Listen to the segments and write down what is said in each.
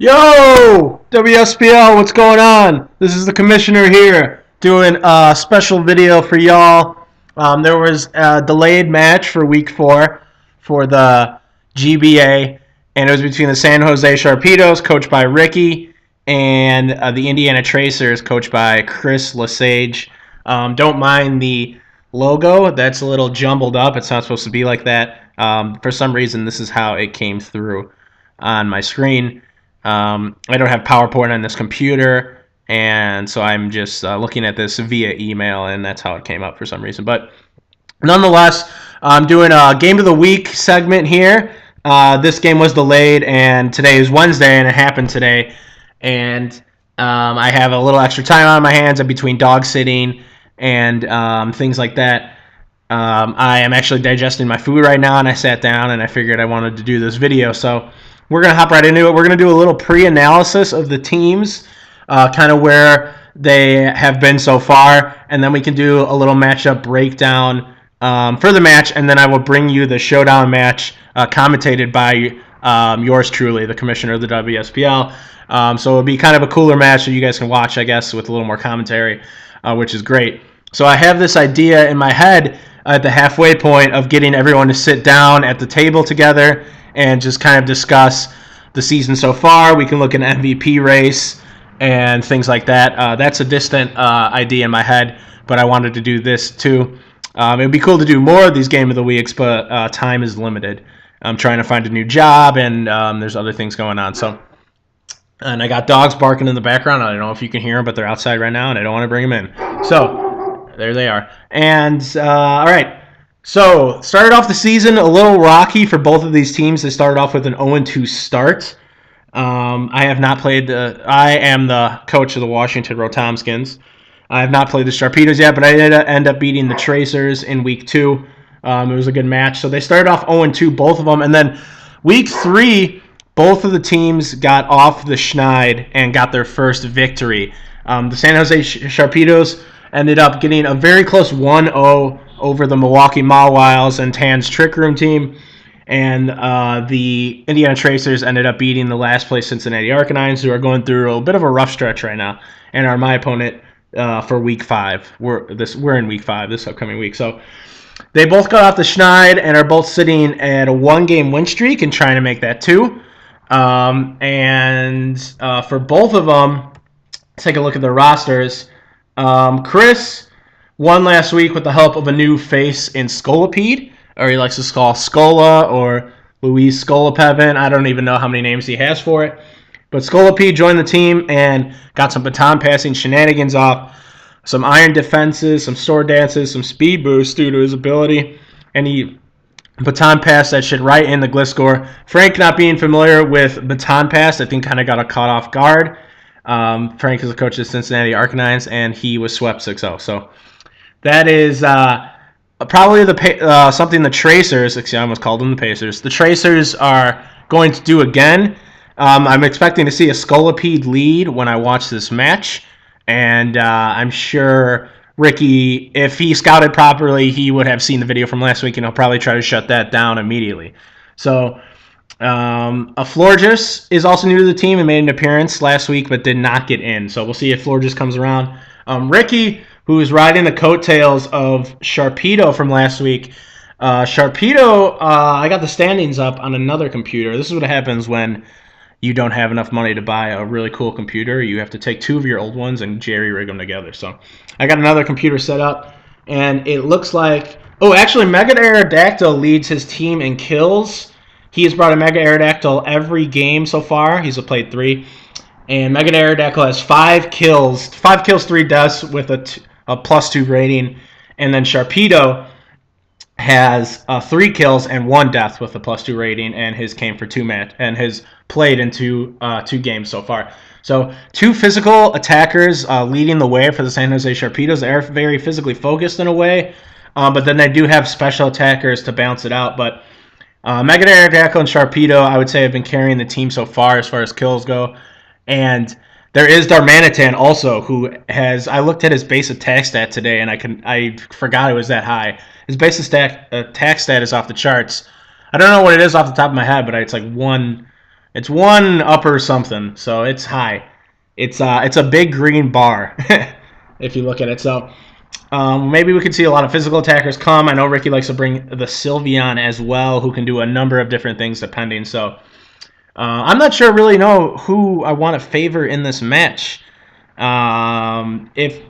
Yo, WSPL, what's going on? This is the commissioner here doing a special video for y'all. There was a delayed match for week 4 for the GBA, and it was between the San Jose Sharpedos, coached by Ricky, and the Indiana Tracers, coached by Chris Lesage. Don't mind the logo, that's a little jumbled up. It's not supposed to be like that. For some reason, this is how it came through on my screen. I don't have PowerPoint on this computer, and so I'm just looking at this via email, and that's how it came up for some reason. But nonetheless, I'm doing a Game of the Week segment here. This game was delayed, and today is Wednesday, and it happened today. And I have a little extra time on my hands between dog sitting and things like that. I am actually digesting my food right now, and I sat down, and I figured I wanted to do this video, so we're going to hop right into it. We're going to do a little pre-analysis of the teams, kind of where they have been so far, and then we can do a little matchup breakdown for the match, and then I will bring you the showdown match commentated by yours truly, the commissioner of the WSPL. So it'll be kind of a cooler match so you guys can watch, I guess, with a little more commentary, which is great. So I have this idea in my head at the halfway point of getting everyone to sit down at the table together and just kind of discuss the season so far. We can look at an MVP race and things like that. That's a distant idea in my head, but I wanted to do this too. It would be cool to do more of these Game of the Weeks, but time is limited. I'm trying to find a new job, and there's other things going on. And I got dogs barking in the background. I don't know if you can hear them, but they're outside right now, and I don't want to bring them in. So there they are. And all right. So, started off the season a little rocky for both of these teams. They started off with an 0-2 start. I have not played I am the coach of the Washington Rotomskins. I have not played the Sharpedos yet, but I did end up beating the Tracers in week 2. It was a good match. So they started off 0-2, both of them. And then week 3, both of the teams got off the schneid and got their first victory. The San Jose Sharpedos ended up getting a very close 1-0 over the Milwaukee Mawwiles and Tan's Trick Room team. And the Indiana Tracers ended up beating the last place Cincinnati Arcanines, who are going through a bit of a rough stretch right now, and are my opponent for week 5. We're in week 5 this upcoming week. So they both got off the schneid and are both sitting at a 1-game win streak and trying to make that 2. For both of them, let's take a look at their rosters. Chris won last week with the help of a new face in Scolipede, or he likes to call Scola or Luis Scolapevin. I don't even know how many names he has for it. But Scolipede joined the team and got some baton passing shenanigans off, some iron defenses, some sword dances, some speed boosts due to his ability, and he baton passed that shit right in the Gliscor. Frank, not being familiar with baton pass, I think kind of got a caught off guard. Frank is the coach of Cincinnati Arcanines, and he was swept 6-0. So that is probably something the Tracers, I almost called them the Pacers. The Tracers are going to do again. I'm expecting to see a Scolipede lead when I watch this match, and I'm sure Ricky, if he scouted properly, he would have seen the video from last week, and he'll probably try to shut that down immediately. So a Florges is also new to the team and made an appearance last week, but did not get in. So we'll see if Florges comes around. Ricky, who is riding the coattails of Sharpedo from last week. Sharpedo, I got the standings up on another computer. This is what happens when you don't have enough money to buy a really cool computer. You have to take 2 of your old ones and jerry-rig them together. So I got another computer set up, and it looks like... Oh, actually, Mega Aerodactyl leads his team in kills. He has brought a Mega Aerodactyl every game so far. He's played 3. And Mega Aerodactyl has 5 kills, 3 deaths with a +2 rating. And then Sharpedo has 3 kills and 1 death with a +2 rating, and his came for 2 match and has played in 2 games so far. So 2 physical attackers leading the way for the San Jose Sharpedos. They're very physically focused in a way, but then they do have special attackers to bounce it out. But Mega Aerodactyl and Sharpedo, I would say, have been carrying the team so far as kills go. And there is Darmanitan also, who has... I looked at his base attack stat today, and I forgot it was that high. His base attack stat is off the charts. I don't know what it is off the top of my head, but it's like It's 1 upper something, so it's high. It's a big green bar if you look at it. So maybe we could see a lot of physical attackers come. I know Ricky likes to bring the Sylveon as well, who can do a number of different things depending. So I'm not sure really know who I want to favor in this match. If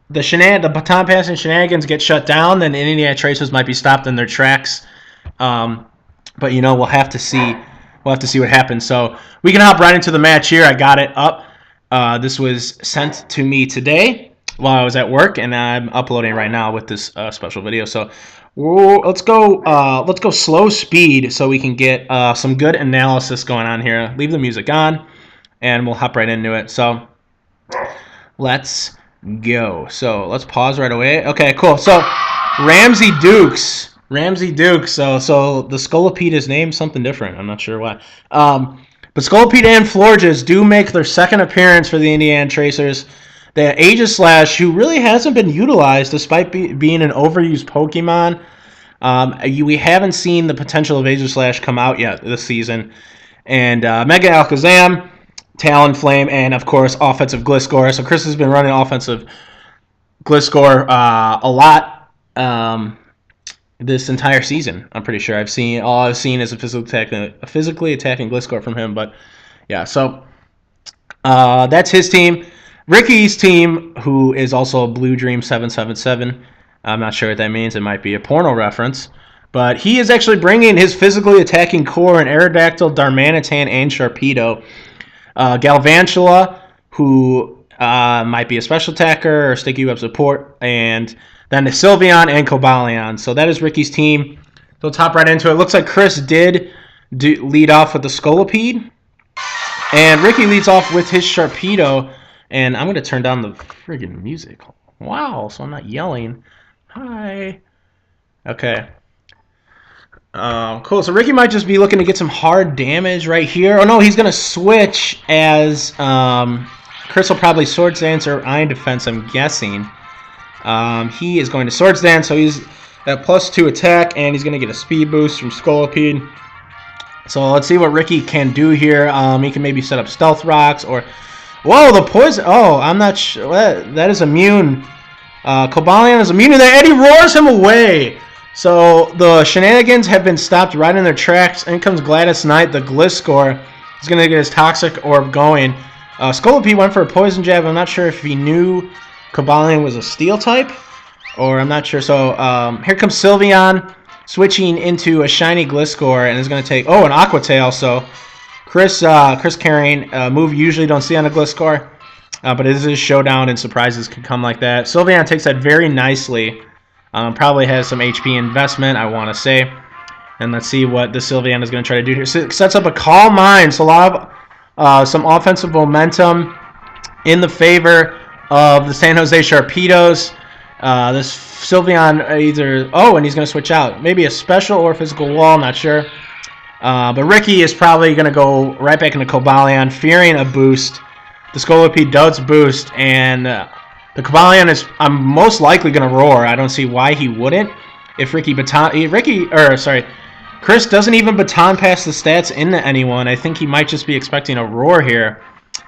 the baton passing shenanigans get shut down, then Indiana Tracers might be stopped in their tracks. But we'll have to see. We'll have to see what happens. So we can hop right into the match here. I got it up. This was sent to me today while I was at work, and I'm uploading right now with this special video. So let's go slow speed so we can get some good analysis going on here. Leave the music on, and we'll hop right into it. So let's go. So let's pause right away. Okay, cool. So Ramsey Dukes. So the Scolipede is named something different. I'm not sure why. But Scolipede and Florges do make their second appearance for the Indiana Tracers. The Aegislash, who really hasn't been utilized despite being an overused Pokemon. We haven't seen the potential of Aegislash come out yet this season. And Mega Alakazam, Talonflame, and of course offensive Gliscor. So Chris has been running offensive Gliscor a lot this entire season. I'm pretty sure all I've seen is a physically attacking Gliscor from him. But yeah, so that's his team. Ricky's team, who is also Blue Dream 777. I'm not sure what that means. It might be a porno reference. But he is actually bringing his physically attacking core in Aerodactyl, Darmanitan, and Sharpedo. Galvantula, who might be a special attacker or sticky web support, and then the Sylveon and Cobalion. So that is Ricky's team. So let's hop right into it. Looks like Chris did lead off with the Scolipede, and Ricky leads off with his Sharpedo. And I'm going to turn down the friggin' music. Wow, so I'm not yelling. Hi. Okay. Cool. So Ricky might just be looking to get some hard damage right here. Oh, no, he's going to switch as Chris will probably Swords Dance or Iron Defense, I'm guessing. He is going to Swords Dance, so he's at +2 attack, and he's going to get a speed boost from Scolipede. So let's see what Ricky can do here. He can maybe set up Stealth Rocks or... Whoa, the poison... Oh, I'm not sure. That is immune. Cobalion is immune to that, and he roars him away. So the shenanigans have been stopped right in their tracks. In comes Gladys Knight, the Gliscor. He's going to get his Toxic Orb going. Scolipede went for a Poison Jab. I'm not sure if he knew Cobalion was a Steel type, or I'm not sure. So here comes Sylveon switching into a shiny Gliscor, and is going to take... Oh, an Aqua Tail, so... Chris carrying a move you usually don't see on a Gliscor, but it is a showdown and surprises can come like that. Sylveon takes that very nicely. Probably has some HP investment, I want to say. And let's see what the Sylveon is going to try to do here. So it sets up a Calm Mind, so a lot of some offensive momentum in the favor of the San Jose Sharpedos. This Sylveon either... Oh, and he's going to switch out. Maybe a special or physical wall, not sure. But Ricky is probably going to go right back into Cobalion, fearing a boost. The Scolipede does boost, and the Cobalion is I'm most likely going to roar. I don't see why he wouldn't. If Chris doesn't even baton pass the stats into anyone. I think he might just be expecting a roar here.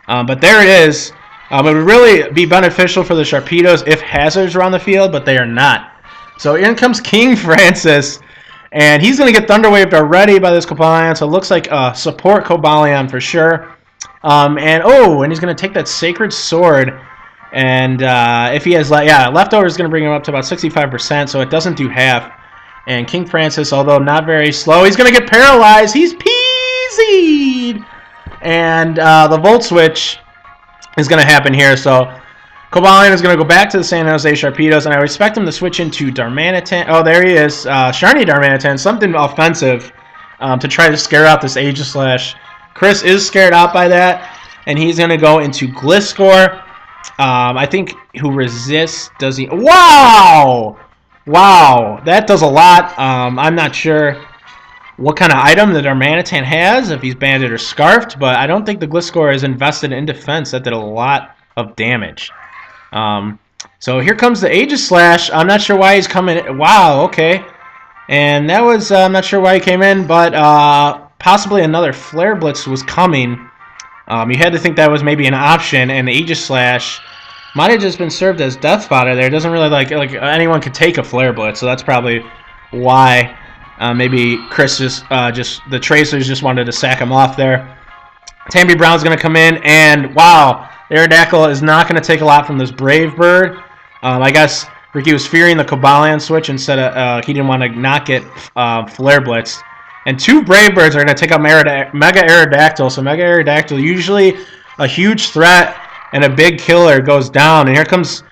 But there it is. It would really be beneficial for the Sharpedos if hazards are on the field, but they are not. So in comes King Francis. And he's going to get Thunder Waved already by this Cobalion, so it looks like support Cobalion for sure. And he's going to take that Sacred Sword. And if he has, leftover is going to bring him up to about 65%, so it doesn't do half. And King Francis, although not very slow, he's going to get paralyzed. He's peasied! And the Volt Switch is going to happen here, so... Cobalion is going to go back to the San Jose Sharpedos, and I expect him to switch into Darmanitan. Oh, there he is. Shiny Darmanitan, something offensive to try to scare out this Aegislash. Chris is scared out by that, and he's going to go into Gliscor. I think who resists, does he... Wow! Wow, that does a lot. I'm not sure what kind of item the Darmanitan has, if he's banded or scarfed, but I don't think the Gliscor is invested in defense. That did a lot of damage. So here comes the Aegislash. I'm not sure why he's coming. Wow, okay. And that was, I'm not sure why he came in, but possibly another Flare Blitz was coming. You had to think that was maybe an option, and the Aegis Slash might have just been served as Death Fodder there. It doesn't really like anyone could take a Flare Blitz, so that's probably why maybe Chris just the Tracers just wanted to sack him off there. Tammy Brown's going to come in, and wow, Aerodactyl is not going to take a lot from this Brave Bird. I guess Ricky was fearing the Cobalion switch instead of he didn't want to not get Flare Blitz. And 2 Brave Birds are going to take out Mega Aerodactyl. So Mega Aerodactyl, usually a huge threat and a big killer, goes down. And here comes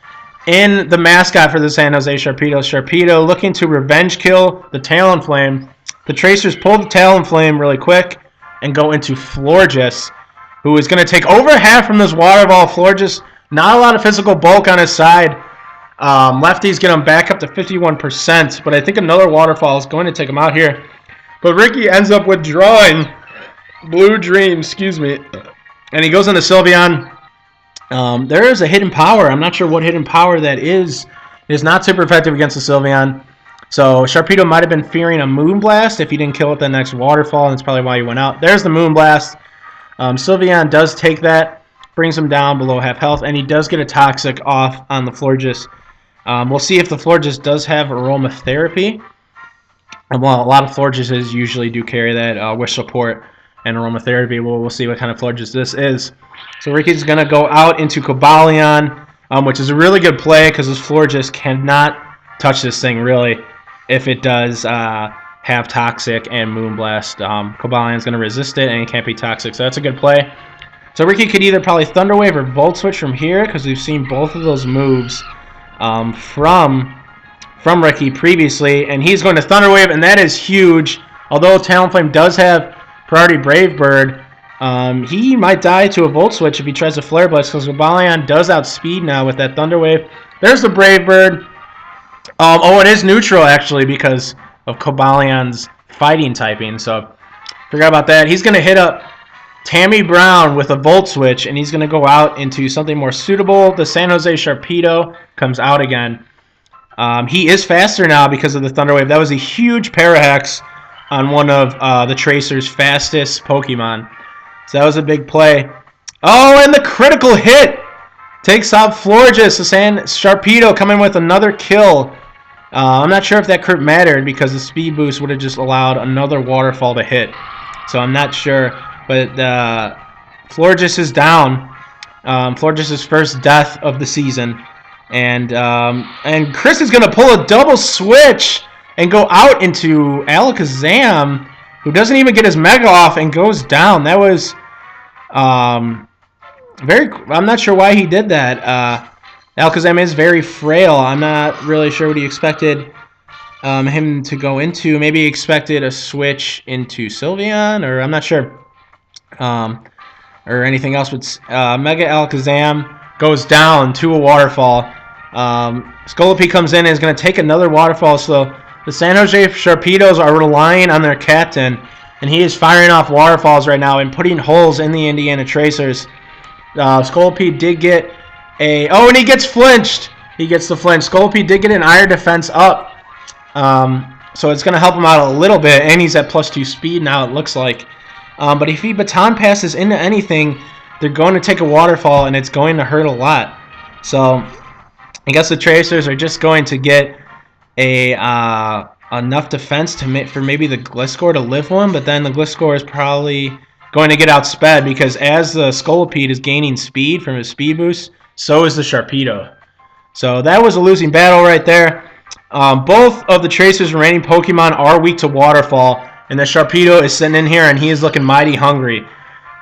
in the mascot for the San Jose Sharpedo. Sharpedo looking to revenge kill the Talonflame. The Tracers pull the Talonflame really quick and go into Florges, who is going to take over half from this Water Ball. Florges, not a lot of physical bulk on his side. Lefties get him back up to 51%, but I think another Waterfall is going to take him out here. But Ricky ends up withdrawing Blue Dream, and he goes into Sylveon. There is a hidden power. I'm not sure what hidden power that is. It is not super effective against the Sylveon. So Sharpedo might have been fearing a Moonblast if he didn't kill it the next Waterfall, and that's probably why he went out. There's the Moonblast. Sylveon does take that, brings him down below half health, and he does get a Toxic off on the Florges. We'll see if the Florges does have Aromatherapy. Well, a lot of Florges usually do carry that Wish Support and Aromatherapy. We'll see what kind of Florges this is. So Ricky's going to go out into Cobalion, which is a really good play because this Florges cannot touch this thing, really, if it does have Toxic and Moonblast. Cobalion's going to resist it, and it can't be Toxic, so that's a good play. So Ricky could either probably Thunder Wave or Volt Switch from here because we've seen both of those moves from Ricky previously, and he's going to Thunder Wave, and that is huge. Although Talonflame does have priority Brave Bird, he might die to a Volt Switch if he tries to Flare Blitz because Cobalion does outspeed now with that Thunder Wave. There's the Brave Bird. Oh, it is neutral actually because of Cobalion's fighting typing, so forgot about that. He's going to hit up Tammy Brown with a Volt Switch, and he's going to go out into something more suitable. The San Jose Sharpedo comes out again. He is faster now because of the Thunder Wave. That was a huge Parahex on one of the Tracer's fastest Pokemon. So that was a big play. Oh, and the critical hit takes out Florges. The Sharpedo coming with another kill. I'm not sure if that crit mattered because the speed boost would have just allowed another Waterfall to hit. So I'm not sure. But Florges is down. Florges' first death of the season. And Chris is going to pull a double switch and go out into Alakazam, who doesn't even get his Mega off and goes down. That was I'm not sure why he did that. Alakazam is very frail. I'm not really sure what he expected him to go into. Maybe he expected a switch into Sylveon, or I'm not sure. Or anything else. But Mega Alakazam goes down to a Waterfall. Scolipede comes in and is going to take another Waterfall. So the San Jose Sharpedos are relying on their captain, and he is firing off Waterfalls right now and putting holes in the Indiana Tracers. Scolipede did get a... Oh, and he gets flinched. He gets the flinch. Scolipede did get an Iron Defense up. So it's going to help him out a little bit, and he's at +2 speed now, it looks like. But if he baton passes into anything, they're going to take a Waterfall, and it's going to hurt a lot. So I guess the Tracers are just going to get a enough defense for maybe the Gliscor to live one, but then the Gliscor is probably going to get outsped because as the Scolipede is gaining speed from his speed boost, so is the Sharpedo. So that was a losing battle right there. Both of the Tracers' remaining Pokemon are weak to Waterfall, and the Sharpedo is sitting in here, and he is looking mighty hungry.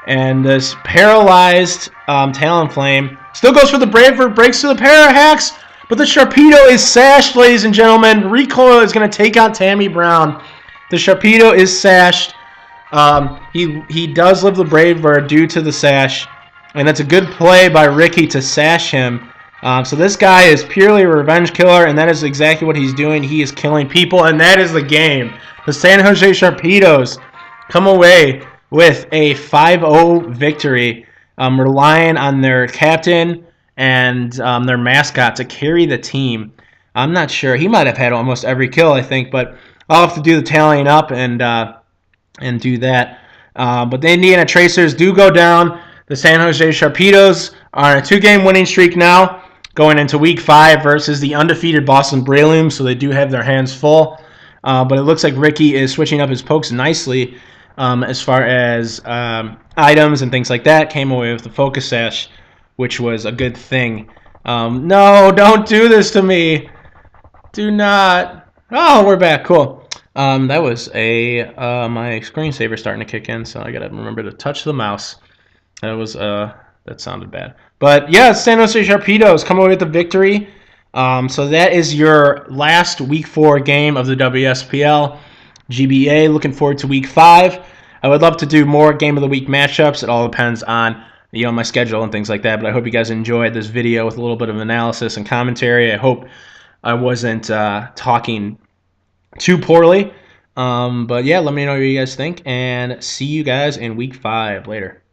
And this paralyzed Talonflame still goes for the Brave Bird, breaks to the Parahax, but the Sharpedo is sashed, ladies and gentlemen. Recoil is going to take out Tammy Brown. The Sharpedo is sashed. He does live the Brave Bird due to the sash, and that's a good play by Ricky to sash him. So this guy is purely a revenge killer, and that is exactly what he's doing. He is killing people, and that is the game. The San Jose Sharpedos come away with a 5-0 victory, relying on their captain and their mascot to carry the team. I'm not sure. He might have had almost every kill, I think, but I'll have to do the tallying up and and do that. But the Indiana Tracers do go down. The San Jose Sharpedos are on a 2-game winning streak now, going into Week 5 versus the undefeated Boston Breloom, so they do have their hands full. But it looks like Ricky is switching up his pokes nicely as far as items and things like that. Came away with the Focus Sash, which was a good thing. No, don't do this to me. Do not. Oh, we're back. Cool. That was my screensaver starting to kick in, so I gotta remember to touch the mouse. That sounded bad. But yeah, San Jose Sharpedos come away with the victory. So that is your last Week 4 game of the WSPL GBA. Looking forward to Week 5. I would love to do more Game of the Week matchups. It all depends on my schedule and things like that. But I hope you guys enjoyed this video with a little bit of analysis and commentary. I hope I wasn't talking too poorly. But yeah, let me know what you guys think, and see you guys in Week 5 later.